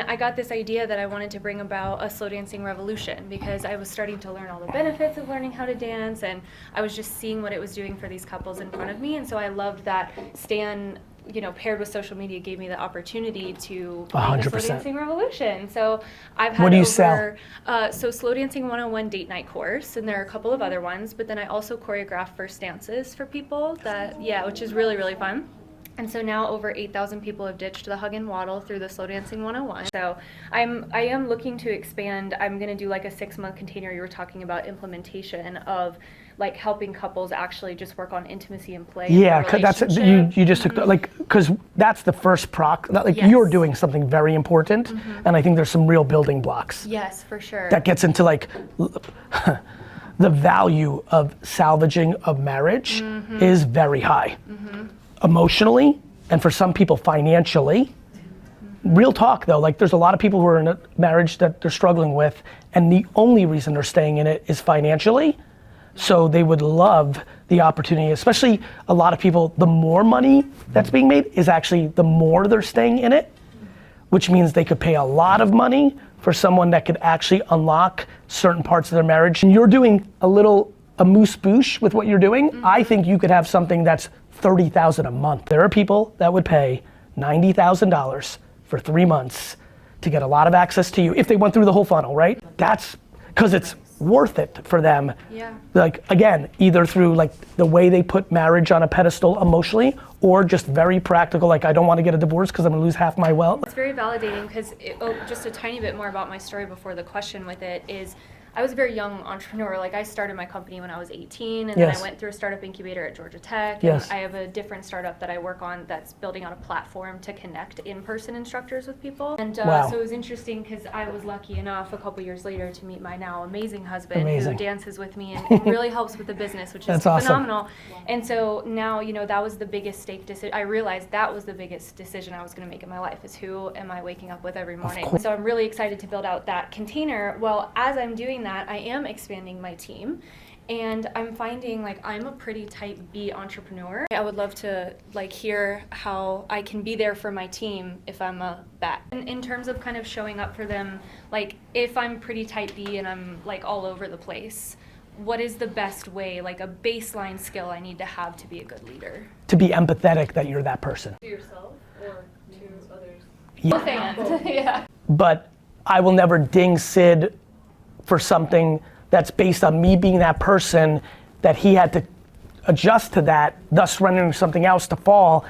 I got this idea that I wanted to bring about a slow dancing revolution, because I was starting to learn all the benefits of learning how to dance, and I was just seeing what it was doing for these couples in front of me. And so I loved that Stan, paired with social media, gave me the opportunity to make a slow dancing revolution. So I've had what do you sell? So Slow Dancing 101 date night course, and there are a couple of other ones, but then I also choreograph first dances for people which is really, really fun. And so now over 8,000 people have ditched the hug and waddle through the Slow Dancing 101. So I am looking to expand. I'm going to do like a 6-month container. You were talking about implementation of like helping couples actually just work on intimacy and play. Yeah, cause that's you just took because that's the first Yes. You're doing something very important, and I think there's some real building blocks. Yes, for sure. That gets into like the value of salvaging a marriage is very high. Emotionally, and for some people financially. Real talk though, like there's a lot of people who are in a marriage that they're struggling with, and the only reason they're staying in it is financially. So they would love the opportunity, especially a lot of people, the more money that's being made is actually the more they're staying in it, which means they could pay a lot of money for someone that could actually unlock certain parts of their marriage. And you're doing a moose boosh with what you're doing. I think you could have something that's $30,000 a month. There are people that would pay $90,000 for 3 months to get a lot of access to you if they went through the whole funnel, right? That's because it's worth it for them. Yeah. Like again, either through like the way they put marriage on a pedestal emotionally, or just very practical, like I don't want to get a divorce because I'm gonna lose half my wealth. It's very validating because, just a tiny bit more about my story before the question with it is, I was a very young entrepreneur. Like I started my company when I was 18, and then I went through a startup incubator at Georgia Tech. And I have a different startup that I work on that's building out a platform to connect in-person instructors with people. And so it was interesting because I was lucky enough a couple years later to meet my now amazing husband who dances with me and really helps with the business, which is phenomenal. Awesome. And so now, that was the biggest stake decision. I realized that was the biggest decision I was going to make in my life, is who am I waking up with every morning. So I'm really excited to build out that container. Well, as I'm doing that, I am expanding my team, and I'm finding like I'm a pretty type B entrepreneur. I would love to like hear how I can be there for my team if I'm a bat. And in terms of kind of showing up for them, like if I'm pretty type B and I'm like all over the place, what is the best way, like a baseline skill I need to have to be a good leader? To be empathetic that you're that person. To yourself or to others? Yeah. But I will never ding Sid for something that's based on me being that person that he had to adjust to that, thus rendering something else to fall,